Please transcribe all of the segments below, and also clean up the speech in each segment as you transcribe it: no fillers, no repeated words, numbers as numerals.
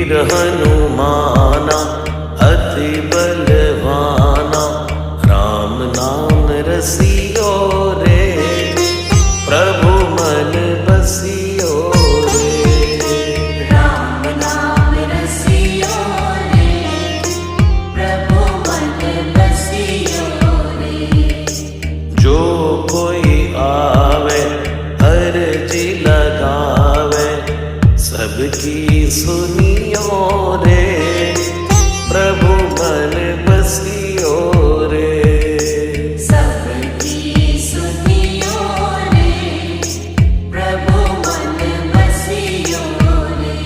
वीर हनुमाना अति बलवाना, राम नाम रसियो रे, प्रभु मन बसियो रे। राम नाम रसियो रे, प्रभु मन बसियो रे। जो कोई आवे अर्जी लगावे, सबकी सुनियो रे, प्रभु मन बसियो रे। सबकी सुनियो रे, प्रभु मन बसियो रे।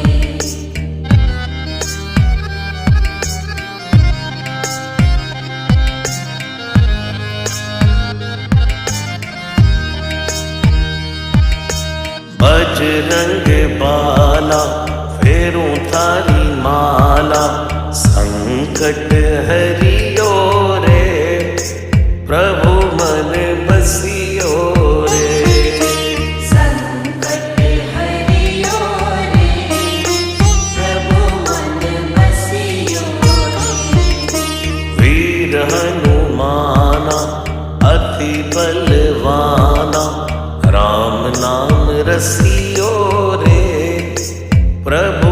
बजरंग बाला फेरूं थारी माला, संकट हरियो रे, प्रभु मन बसियो रे। संकट हरियो रे, प्रभु मन बसियो रे। वीर हनुमाना अति बलवाना, राम नाम रसियो रे, प्रभु